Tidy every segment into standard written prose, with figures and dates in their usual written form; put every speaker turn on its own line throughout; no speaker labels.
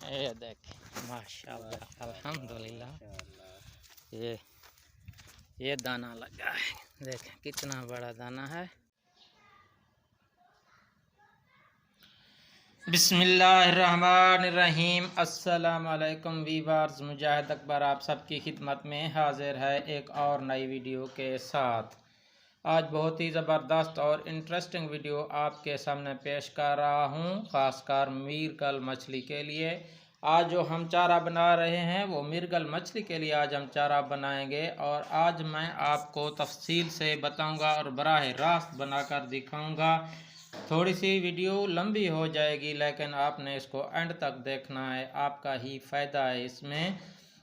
ये देखें माशाल्लाह अल्हम्दुलिल्लाह। ये दाना लगा है, देखें कितना बड़ा दाना है। बिस्मिल्लाहिर्रहमानिर्रहीम। अस्सलामु अलैकुम वीवर्स, मुजाहिद अकबर आप सबकी खिदमत में हाजिर है एक और नई वीडियो के साथ। आज बहुत ही ज़बरदस्त और इंटरेस्टिंग वीडियो आपके सामने पेश कर रहा हूँ, ख़ासकर मीरगल मछली के लिए। आज जो हम चारा बना रहे हैं वो मीरगल मछली के लिए आज हम चारा बनाएंगे, और आज मैं आपको तफसील से बताऊंगा और बराह रास्त बनाकर दिखाऊंगा। थोड़ी सी वीडियो लंबी हो जाएगी, लेकिन आपने इसको एंड तक देखना है, आपका ही फ़ायदा है। इसमें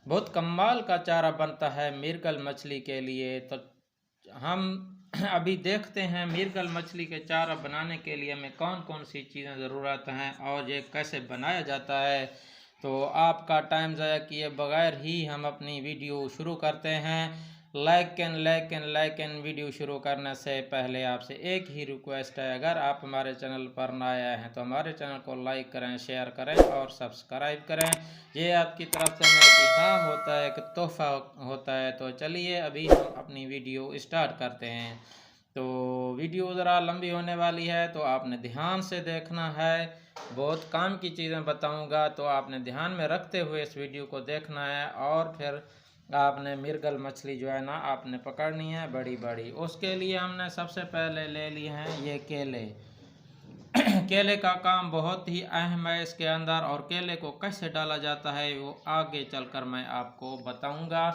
बहुत कमाल का चारा बनता है मीरगल मछली के लिए। तो हम अभी देखते हैं मीरगल मछली के चारा बनाने के लिए हमें कौन कौन सी चीज़ें ज़रूरत हैं और ये कैसे बनाया जाता है। तो आपका टाइम ज़ाया किए बगैर ही हम अपनी वीडियो शुरू करते हैं। लेकिन वीडियो शुरू करने से पहले आपसे एक ही रिक्वेस्ट है, अगर आप हमारे चैनल पर नए आए हैं तो हमारे चैनल को लाइक करें, शेयर करें और सब्सक्राइब करें। ये आपकी तरफ से मेरा इनाम होता है, एक तोहफा होता है। तो चलिए अभी हम अपनी वीडियो स्टार्ट करते हैं। तो वीडियो ज़रा लंबी होने वाली है, तो आपने ध्यान से देखना है। बहुत काम की चीज़ें बताऊंगा, तो आपने ध्यान में रखते हुए इस वीडियो को देखना है। और फिर आपने मीरगल मछली जो है ना आपने पकड़नी है बड़ी बड़ी। उसके लिए हमने सबसे पहले ले लिए हैं ये केले। केले का काम बहुत ही अहम है इसके अंदर, और केले को कैसे डाला जाता है वो आगे चलकर मैं आपको बताऊंगा।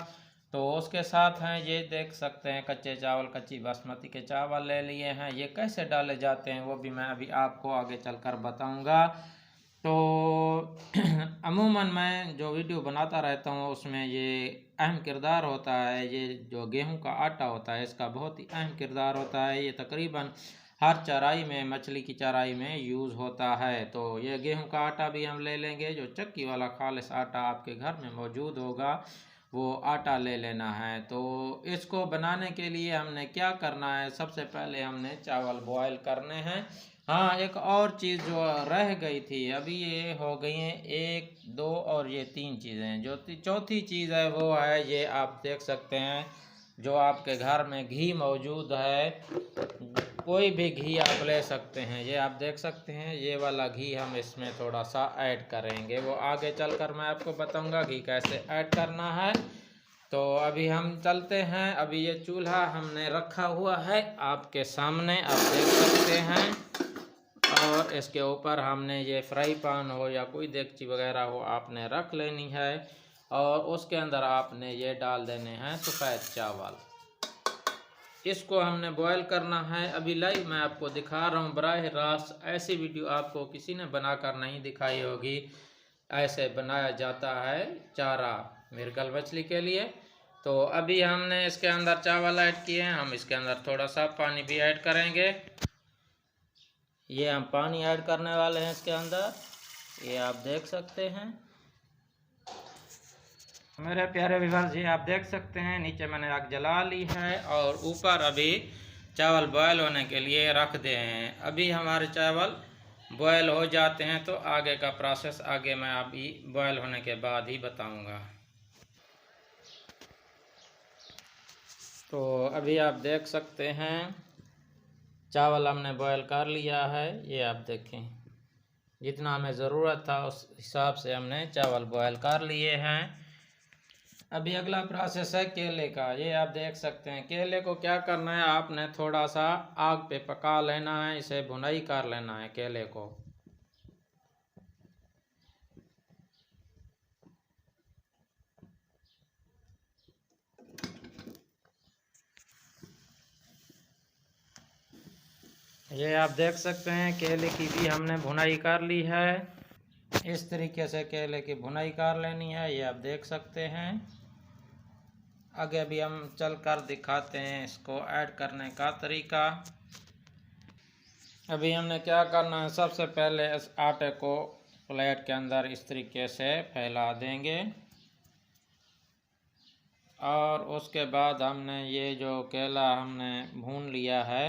तो उसके साथ हैं ये देख सकते हैं कच्चे चावल, कच्ची बासमती के चावल ले लिए हैं। ये कैसे डाले जाते हैं वो भी मैं अभी आपको आगे चलकर बताऊंगा। तो अमूमन मैं जो वीडियो बनाता रहता हूँ उसमें ये अहम किरदार होता है। ये जो गेहूं का आटा होता है इसका बहुत ही अहम किरदार होता है। ये तकरीबन हर चराई में, मछली की चराई में यूज़ होता है। तो ये गेहूं का आटा भी हम ले लेंगे, जो चक्की वाला खालिश आटा आपके घर में मौजूद होगा वो आटा ले लेना है। तो इसको बनाने के लिए हमने क्या करना है, सबसे पहले हमने चावल बॉयल करने हैं। हाँ, एक और चीज़ जो रह गई थी, अभी ये हो गई हैं 1 2 और ये 3 चीज़ें। जो चौथी चीज़ है वो है ये आप देख सकते हैं, जो आपके घर में घी मौजूद है, कोई भी घी आप ले सकते हैं। ये आप देख सकते हैं, ये वाला घी हम इसमें थोड़ा सा ऐड करेंगे, वो आगे चलकर मैं आपको बताऊंगा घी कैसे ऐड करना है। तो अभी हम चलते हैं। अभी ये चूल्हा हमने रखा हुआ है आपके सामने, आप देख सकते हैं, और इसके ऊपर हमने ये फ्राई पैन हो या कोई देगची वगैरह हो आपने रख लेनी है, और उसके अंदर आपने ये डाल देने हैं सफ़ेद चावल। इसको हमने बॉयल करना है। अभी लाइव मैं आपको दिखा रहा हूँ बराह रास्त। ऐसी वीडियो आपको किसी ने बनाकर नहीं दिखाई होगी। ऐसे बनाया जाता है चारा मीरगल मछली के लिए। तो अभी हमने इसके अंदर चावल ऐड किए हैं, हम इसके अंदर थोड़ा सा पानी भी ऐड करेंगे। ये हम पानी ऐड करने वाले हैं इसके अंदर, ये आप देख सकते हैं मेरे प्यारे व्यूअर्स। ये आप देख सकते हैं नीचे मैंने आग जला ली है, और ऊपर अभी चावल बॉयल होने के लिए रख दे हैं। अभी हमारे चावल बॉयल हो जाते हैं तो आगे का प्रोसेस आगे मैं अभी बॉयल होने के बाद ही बताऊंगा। तो अभी आप देख सकते हैं चावल हमने बॉयल कर लिया है। ये आप देखें, जितना हमें ज़रूरत था उस हिसाब से हमने चावल बॉयल कर लिए हैं। अभी अगला प्रोसेस है केले का। ये आप देख सकते हैं, केले को क्या करना है, आपने थोड़ा सा आग पे पका लेना है, इसे भुनाई कर लेना है केले को। ये आप देख सकते हैं केले की भी हमने भुनाई कर ली है। इस तरीके से केले की भुनाई कर लेनी है, ये आप देख सकते हैं। आगे अभी हम चल कर दिखाते हैं इसको ऐड करने का तरीका। अभी हमने क्या करना है, सबसे पहले इस आटे को प्लेट के अंदर इस तरीके से फैला देंगे, और उसके बाद हमने ये जो केला हमने भून लिया है